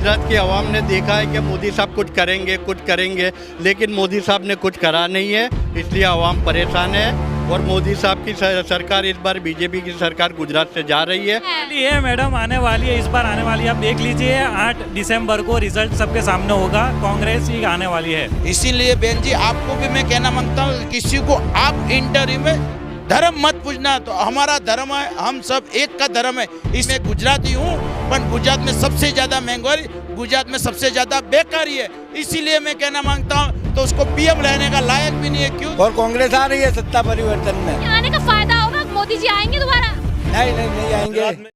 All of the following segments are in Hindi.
गुजरात की आवाम ने देखा है कि मोदी साहब कुछ करेंगे, लेकिन मोदी साहब ने कुछ करा नहीं है, इसलिए आवाम परेशान है। और मोदी साहब की सरकार इस बार बीजेपी की सरकार गुजरात से जा रही है। ये मैडम आने वाली है, इस बार आने वाली है। आप देख लीजिए 8 दिसंबर को रिजल्ट सबके सामने होगा, कांग्रेस ही आने वाली है। इसीलिए बहन जी आपको भी मैं कहना मांगता हूँ, किसी को आप इंटरव्यू में धर्म मत पूछना, तो हमारा धर्म है, हम सब एक का धर्म है। इसमें गुजराती हूँ, पर गुजरात में सबसे ज्यादा महंगाई, गुजरात में सबसे ज्यादा बेकारी है। इसीलिए मैं कहना मांगता हूँ, तो उसको पीएम रहने का लायक भी नहीं है। क्यों? और कांग्रेस आ रही है सत्ता परिवर्तन में, आने का फायदा होगा, मोदी जी आएंगे दोबारा? नहीं आएंगे।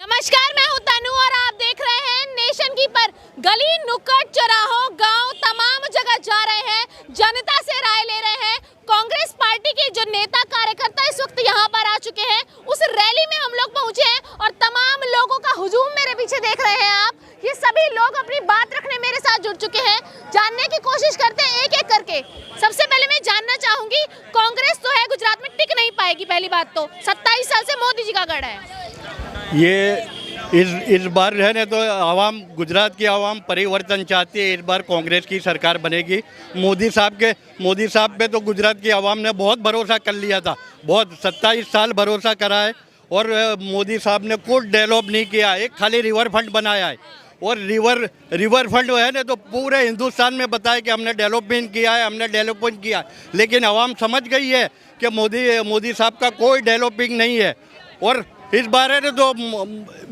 नमस्कार, मैं हूं तनु और आप देख रहे हैं नेशन की पर। गली नुक्कड़ चौराहों गांव तमाम जगह जा रहे हैं, जनता से राय ले रहे हैं। कांग्रेस पार्टी के जो नेता कार्यकर्ता इस वक्त यहां पर आ चुके हैं, उस रैली में हम लोग पहुंचे हैं और तमाम लोगों का हुजूम मेरे पीछे देख रहे हैं आप। ये सभी लोग अपनी बात रखने मेरे साथ जुड़ चुके हैं, जानने की कोशिश करते हैं एक एक करके। सबसे पहले मैं जानना चाहूंगी, कांग्रेस तो है गुजरात में, टिक नहीं पाएगी। पहली बात तो 27 साल से मोदी जी का गढ़ है। ये इस बार है ना, तो आवाम, गुजरात की आवाम परिवर्तन चाहती है। इस बार कांग्रेस की सरकार बनेगी। मोदी साहब पे तो गुजरात की आवाम ने बहुत भरोसा कर लिया था, बहुत 27 साल भरोसा करा है। और मोदी साहब ने कुछ डेवलप नहीं किया, एक खाली रिवर फ्रंट बनाया है। और रिवर फ्रंट है ना, तो पूरे हिंदुस्तान में बताया कि हमने डेवलपमेंट किया है, हमने डेवलपमेंट किया है। लेकिन आवाम समझ गई है कि मोदी साहब का कोई डेवलपिंग नहीं है। और इस बार है तो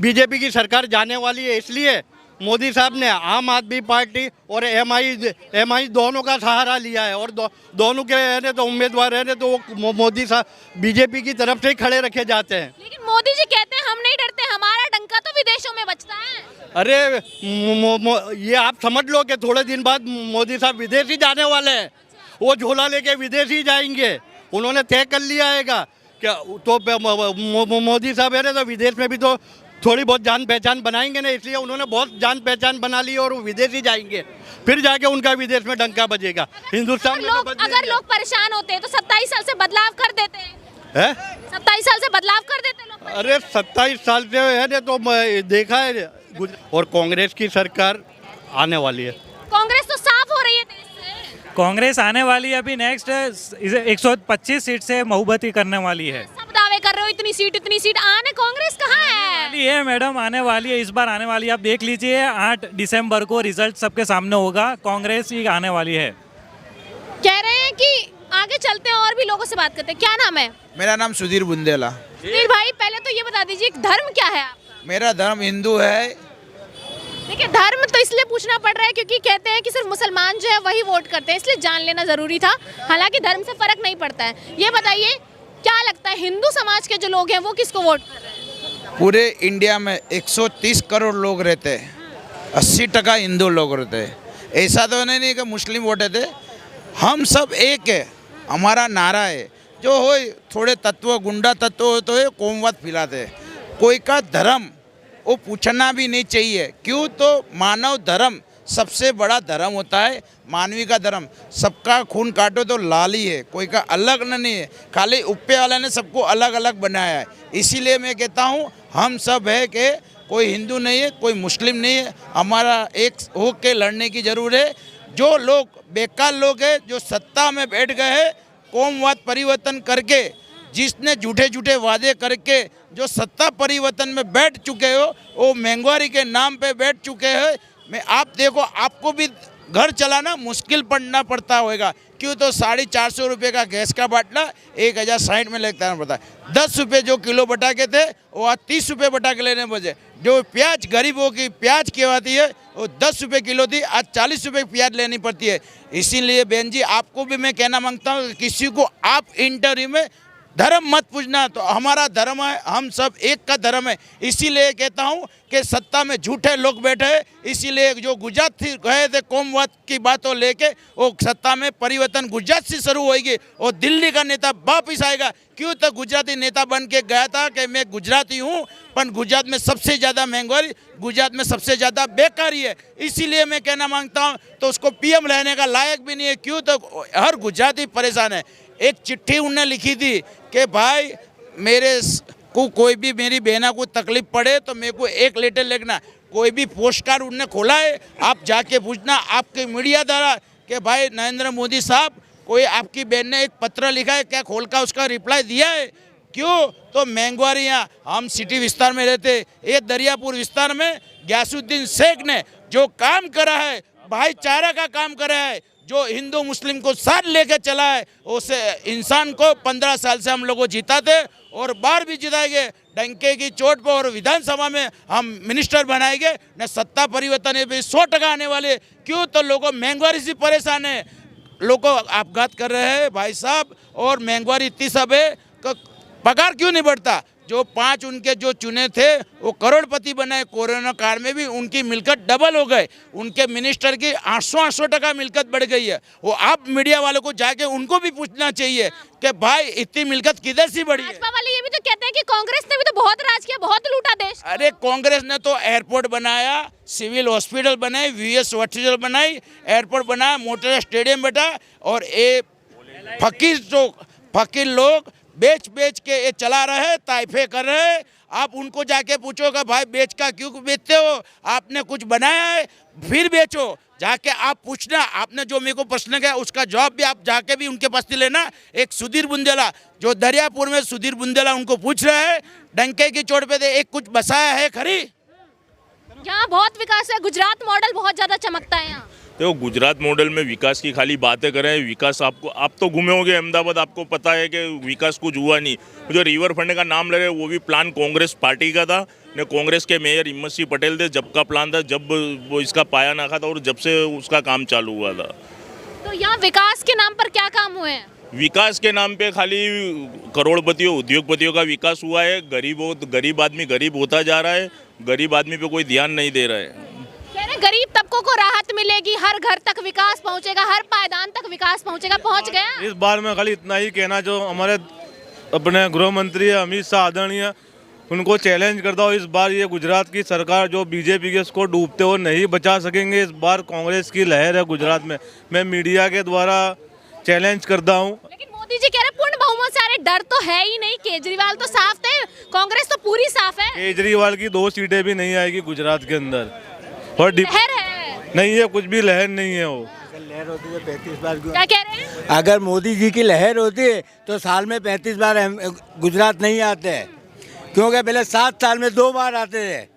बीजेपी की सरकार जाने वाली है, इसलिए मोदी साहब ने आम आदमी पार्टी और एमआई दोनों का सहारा लिया है। और दोनों के है ना, तो उम्मीदवार है ना, तो वो मोदी साहब बीजेपी की तरफ से ही खड़े रखे जाते हैं। लेकिन मोदी जी कहते हैं हम नहीं डरते, हमारा डंका तो विदेशों में बजता है। अरे ये आप समझ लो कि थोड़े दिन बाद मोदी साहब विदेश ही जाने वाले हैं। वो झोला लेके विदेश ही जाएंगे, उन्होंने तय कर लिया है क्या। तो मोदी साहब है ना, तो विदेश में भी तो थोड़ी बहुत जान पहचान बनाएंगे ना, इसलिए उन्होंने बहुत जान पहचान बना ली और वो विदेश ही जाएंगे, फिर जाके उनका विदेश में डंका बजेगा। हिंदुस्तान में अगर लोग परेशान होते हैं तो 27 साल से बदलाव कर देते हैं। 27 साल से बदलाव कर देते लोग। अरे 27 साल से है ना, तो देखा है। और कांग्रेस की सरकार आने वाली है। कांग्रेस तो साफ हो रही है देश से। कांग्रेस आने वाली है, अभी नेक्स्ट 125 सीट से बहुमती करने वाली है। सब दावे कर रहे हो इतनी सीट आने, कांग्रेस कहाँ है? ये मैडम आने वाली है, इस बार आने वाली है। आप देख लीजिए 8 दिसंबर को रिजल्ट सबके सामने होगा, कांग्रेस ही आने वाली है। कह रहे हैं कि आगे चलते हैं और भी लोगों से बात करते हैं। क्या नाम है? मेरा नाम सुधीर बुंदेला। सुधीर भाई, पहले तो ये बता दीजिए धर्म क्या है आपका? मेरा धर्म हिंदू है। देखिए, धर्म तो इसलिए पूछना पड़ रहा है क्योंकि कहते हैं कि सिर्फ मुसलमान जो है वही वोट करते हैं, इसलिए जान लेना जरूरी था। हालांकि धर्म से फर्क नहीं पड़ता है। ये बताइए, क्या लगता है हिंदू समाज के जो लोग हैं वो किसको वोट कर रहे हैं? पूरे इंडिया में 130 करोड़ लोग रहते हैं, 80% हिंदू लोग रहते हैं। ऐसा तो नहीं कि मुस्लिम वोट थे, हम सब एक है। हमारा नारा है, जो हो थोड़े तत्व गुंडा तत्व हो तो कौमवाद फैलाते, कोई का धर्म वो पूछना भी नहीं चाहिए। क्यों? तो मानव धर्म सबसे बड़ा धर्म होता है, मानवी का धर्म। सबका खून काटो तो लाल ही है, कोई का अलग नहीं है। खाली ऊपर वाले ने सबको अलग अलग बनाया है। इसीलिए मैं कहता हूँ, हम सब है कि कोई हिंदू नहीं है, कोई मुस्लिम नहीं है। हमारा एक हो के लड़ने की जरूरत है। जो लोग बेकार लोग हैं, जो सत्ता में बैठ गए हैं, कौमवाद परिवर्तन करके, जिसने झूठे झूठे वादे करके जो सत्ता परिवर्तन में बैठ चुके हो, वो महंगाई के नाम पे बैठ चुके हैं। मैं आप देखो, आपको भी घर चलाना मुश्किल पड़ना पड़ता होगा। क्यों? तो 450 रुपये का गैस का बाटला 1060 में लगता पड़ता है। 10 रुपये जो किलो बटा के थे, वो आज 30 रुपये बटा के लेने बजे। जो प्याज गरीबों की प्याज कहवाती है, वो 10 रुपये किलो थी, आज 40 रुपये प्याज लेनी पड़ती है। इसीलिए बहन जी आपको भी मैं कहना मांगता हूँ, किसी को आप इंटरव्यू में धर्म मत पूछना, तो हमारा धर्म है, हम सब एक का धर्म है। इसीलिए कहता हूँ कि सत्ता में झूठे लोग बैठे हैं। इसीलिए जो गुजरात थी गए थे कौमवाद की बातों लेके, वो सत्ता में परिवर्तन गुजरात से शुरू होगी और दिल्ली का नेता वापिस आएगा। क्यों? तो गुजराती नेता बन के गया था कि मैं गुजराती हूँ, पर गुजरात में सबसे ज़्यादा महंगाई, गुजरात में सबसे ज़्यादा बेकारी है। इसीलिए मैं कहना मांगता हूँ, तो उसको पीएम रहने का लायक भी नहीं है। क्यों? तो हर गुजराती परेशान है। एक चिट्ठी उन्होंने लिखी थी कि भाई मेरे को कोई भी मेरी बहना को तकलीफ पड़े तो मेरे को एक लेटर लिखना, कोई भी पोस्ट कार्ड उनने खोला है आप जाके पूछना आपके मीडिया द्वारा कि भाई नरेंद्र मोदी साहब कोई आपकी बहन ने एक पत्र लिखा है क्या, खोल का उसका रिप्लाई दिया है? क्यों? तो महंगवारी यहाँ हम सिटी विस्तार में रहते, ये दरियापुर विस्तार में गयासुद्दीन शेख ने जो काम करा है, भाईचारा का काम करा है, जो हिंदू मुस्लिम को साथ लेके चला है, उस इंसान को 15 साल से हम लोगों जिताते और बार भी जिताएंगे डंके की चोट पर। और विधानसभा में हम मिनिस्टर बनाएंगे न, सत्ता परिवर्तन है 100% आने वाले। क्यों? तो लोगों महंगाई से परेशान है, लोगों आपघात कर रहे हैं भाई साहब, और महंगाई इतनी सब है, पगार क्यों नहीं बढ़ता? जो 5 उनके जो चुने थे वो करोड़पति बने, कोरोना काल में भी उनकी मिलकत डबल हो गए, उनके मिनिस्टर की 800% मिलकत बढ़ गई है। वो आप मीडिया वालों को जाके उनको भी पूछना चाहिए कि भाई इतनी मिलकत किधर से बढ़ी है? भाजपा वाले ये भी तो कहते हैं कि कांग्रेस ने भी तो बहुत राज किया, बहुत लूटा देश। अरे कांग्रेस ने तो एयरपोर्ट बनाया, सिविल हॉस्पिटल बनाई, वीएस हॉस्पिटल बनाई, एयरपोर्ट बनाया, मोटर स्टेडियम बैठा, और ये फकीर लोग बेच बेच के ये चला रहे हैं, ताइफे कर रहे हैं। आप उनको जाके पूछोगे भाई बेच का क्यों बेचते हो, आपने कुछ बनाया है फिर बेचो, जाके आप पूछना। आपने जो मेरे को प्रश्न किया उसका जवाब भी आप जाके भी उनके पास से लेना। एक सुधीर बुंदेला जो दरियापुर में, सुधीर बुंदेला उनको पूछ रहे हैं डंके की चोट पे दे एक कुछ बसाया है खरी? यहाँ बहुत विकास है, गुजरात मॉडल बहुत ज्यादा चमकता है यहाँ। देखो गुजरात मॉडल में विकास की खाली बातें करें, विकास आपको, आप तो घूमे होंगे अहमदाबाद, आपको पता है कि विकास कुछ हुआ नहीं। जो रिवर फ्रंट का नाम ले रहे वो भी प्लान कांग्रेस पार्टी का था, ने कांग्रेस के मेयर हिम्मत सिंह पटेल थे जब का प्लान था, जब वो इसका पाया ना था और जब से उसका काम चालू हुआ था। तो यहाँ विकास के नाम पर क्या काम हुए हैं? विकास के नाम पे खाली करोड़पतियों उद्योगपतियों का विकास हुआ है, गरीब आदमी गरीब होता जा रहा है, गरीब आदमी पे कोई ध्यान नहीं दे रहा है। गरीब तबकों को राहत मिलेगी, हर घर तक विकास पहुंचेगा, हर पायदान तक विकास पहुंचेगा, पहुंच गया। इस बार में खाली इतना ही कहना, जो हमारे अपने गृह मंत्री अमित शाह आदरणीय, उनको चैलेंज करता हूँ, इस बार ये गुजरात की सरकार जो बीजेपी के इसको डूबते हुए नहीं बचा सकेंगे। इस बार कांग्रेस की लहर है गुजरात में, मैं मीडिया के द्वारा चैलेंज करता हूँ। लेकिन मोदी जी कह रहे पूर्ण बहुमत से, अरे डर तो है ही नहीं, केजरीवाल तो साफ थे, कांग्रेस तो पूरी साफ है। केजरीवाल की 2 सीटें भी नहीं आएगी गुजरात के अंदर, और लहर है नहीं है, कुछ भी लहर नहीं है। वो लहर होती है 35 बार। क्या कह रहे हैं? अगर मोदी जी की लहर होती है तो साल में 35 बार गुजरात नहीं आते हैं, क्योंकि पहले 7 साल में 2 बार आते थे,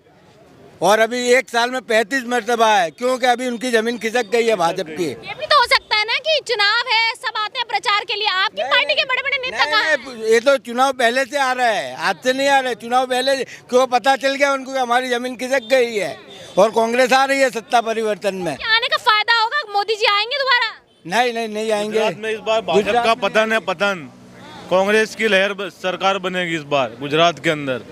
और अभी 1 साल में 35 मरतबा है, क्योंकि अभी उनकी जमीन खिसक गई है भाजपा की। ये भी तो हो सकता है ना कि चुनाव है, सब आते हैं प्रचार के लिए, आपकी पार्टी के बड़े बड़े नेता कहाँ हैं? ये तो चुनाव पहले से आ रहा है, आज से नहीं आ रहा है, चुनाव पहले, क्यों पता चल गया उनको कि हमारी जमीन खिसक गई है और कांग्रेस आ रही है सत्ता परिवर्तन में। आने का फायदा होगा, मोदी जी आएंगे दोबारा? नहीं आएंगे। गुजरात में इस बार भाजपा का पतन है, पतन। कांग्रेस की लहर सरकार बनेगी इस बार गुजरात के अंदर।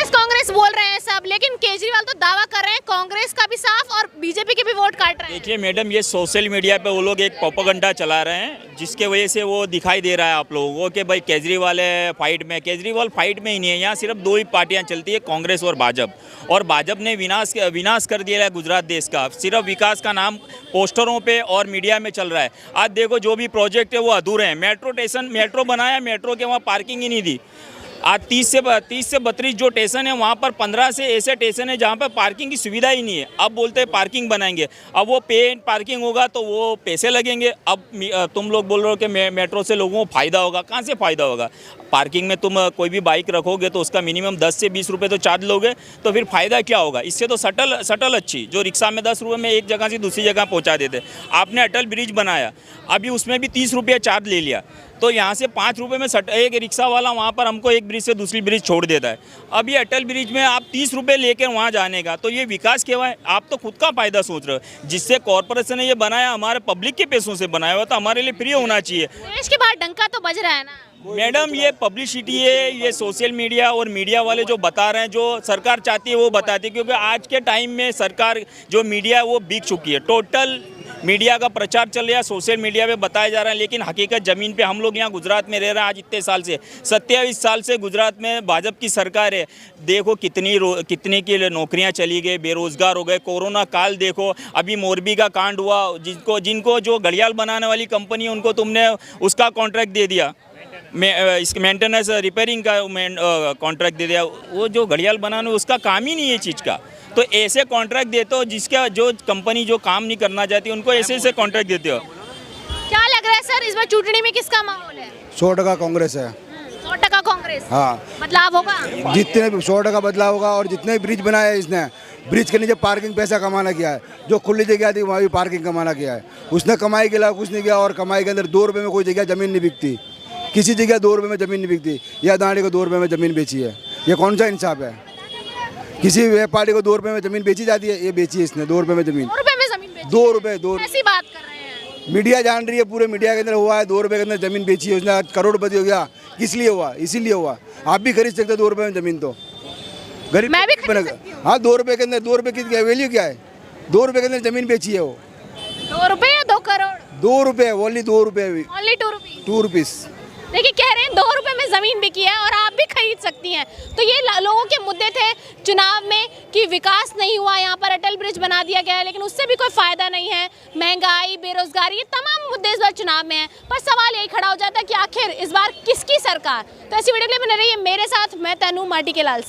कांग्रेस बोल रहे हैं सब, लेकिन केजरीवाल तो दावा कर रहे हैं कांग्रेस का भी साफ और बीजेपी के भी वोट काट रहे हैं। देखिए मैडम, ये सोशल मीडिया पे वो लोग एक प्रोपेगेंडा चला रहे हैं, जिसके वजह से वो दिखाई दे रहा है आप लोगों को कि भाई केजरीवाल है फाइट में। केजरीवाल फाइट में ही नहीं है, यहाँ सिर्फ 2 ही पार्टियाँ चलती है, कांग्रेस और भाजपा। और भाजपा ने विनाश कर दिया है गुजरात देश का, सिर्फ विकास का नाम पोस्टरों पे और मीडिया में चल रहा है। आज देखो जो भी प्रोजेक्ट है वो अधूरे हैं। मेट्रो बनाया, मेट्रो के वहाँ पार्किंग ही नहीं दी। आज 30 से 32 जो स्टेशन है वहाँ पर 15 से ऐसे स्टेशन है जहाँ पर पार्किंग की सुविधा ही नहीं है। अब बोलते हैं पार्किंग बनाएंगे, अब वो पेड पार्किंग होगा तो वो पैसे लगेंगे। अब तुम लोग बोल रहे हो कि मेट्रो से लोगों को फ़ायदा होगा, कहाँ से फ़ायदा होगा? पार्किंग में तुम कोई भी बाइक रखोगे तो उसका मिनिमम 10 से 20 रुपये तो चार्ज लोगे, तो फिर फ़ायदा क्या होगा? इससे तो शटल अच्छी, जो रिक्शा में 10 रुपये में एक जगह से दूसरी जगह पहुँचा देते। आपने अटल ब्रिज बनाया, अभी उसमें भी 30 रुपये चार्ज ले लिया, तो यहाँ से 5 रुपये में एक रिक्शा वाला वहाँ पर हमको एक ब्रिज से दूसरी ब्रिज छोड़ देता है। अब ये अटल ब्रिज में आप 30 रुपये लेकर वहाँ जाने का, तो ये विकास क्या है? आप तो खुद का फ़ायदा सोच रहे हो। जिससे कॉर्पोरेशन ने ये बनाया, हमारे पब्लिक के पैसों से बनाया हुआ, तो हमारे लिए फ्री होना चाहिए। देश के बाहर डंका तो बज रहा है ना मैडम, ये पब्लिसिटी है, ये सोशल मीडिया और मीडिया वाले जो बता रहे हैं, जो सरकार चाहती है वो बताती है। क्योंकि आज के टाइम में सरकार जो मीडिया है वो बिक चुकी है। टोटल मीडिया का प्रचार चल रहा है, सोशल मीडिया पे बताया जा रहा है, लेकिन हकीकत ज़मीन पे हम लोग यहाँ गुजरात में रह रहे हैं आज इतने साल से, 27 साल से गुजरात में भाजपा की सरकार है। देखो कितनी की नौकरियाँ चली गई, बेरोजगार हो गए। कोरोना काल देखो, अभी मोरबी का कांड हुआ, जिनको जो घड़ियाल बनाने वाली कंपनी है उनको तुमने उसका कॉन्ट्रैक्ट दे दिया, इसके मेंटेनेंस रिपेयरिंग का कॉन्ट्रैक्ट दे दिया। वो जो घड़ियाल बनाने उसका काम ही नहीं है चीज़ का, तो ऐसे कॉन्ट्रैक्ट देते हो जिसका जो कंपनी जो काम नहीं करना चाहती उनको ऐसे कॉन्ट्रैक्ट देते हो। क्या लग रहा है सर, इस बार चुनाव में किसका माहौल है? 100% कांग्रेस है। 100% कांग्रेस। हाँ, बदलाव होगा। जितने भी 100% बदलाव होगा। और जितने ब्रिज बनाए हैं इसने, ब्रिज के नीचे पार्किंग पैसा कमाना किया है। जो खुली जगह थी वहाँ भी पार्किंग कमाना किया है। उसने कमाई के अलावा कुछ नहीं किया। और कमाई के अंदर 2 रुपये में कोई जगह ज़मीन नहीं बिकती, किसी जगह 2 रुपये में ज़मीन नहीं बिकती। या दाड़ी को 2 रुपये में ज़मीन बेची है, ये कौन सा इंसाफ है? किसी व्यापारी को 2 रुपये में ज़मीन बेची जाती है, ये बेची है इसने 2 रुपये में ज़मीन। 2 रुपये में जमीन बेची? 2 रुपये, 2 ऐसी बात कर रहे हैं। मीडिया जान रही है, पूरे मीडिया के अंदर हुआ है। 2 रुपये के अंदर ज़मीन बेची है उसने, आज करोड़पति हो गया। किस लिए हुआ? इसीलिए हुआ। आप भी खरीद सकते 2 रुपये में ज़मीन, तो गरीब मैं भी खरीद सकती हूँ। हाँ, 2 रुपये के अंदर 2 रुपये की वैल्यू क्या है? 2 रुपये के अंदर ज़मीन बेची है वो। 2 रुपये या 2 करोड़? 2 रुपये, ओनली 2 रुपये। ओनली 2 रुपये। 2 रुपीज़। देखिए कह रहे हैं 2 रुपए में जमीन बिकी है और आप भी खरीद सकती हैं। तो ये लोगों के मुद्दे थे चुनाव में कि विकास नहीं हुआ, यहाँ पर अटल ब्रिज बना दिया गया है लेकिन उससे भी कोई फायदा नहीं है। महंगाई, बेरोजगारी, ये तमाम मुद्दे इस बार चुनाव में हैं। पर सवाल यही खड़ा हो जाता है कि आखिर इस बार किसकी सरकार? तो ऐसी वीडियो के लिए बने रहिए मेरे साथ। मैं तनु माटी के लाल से।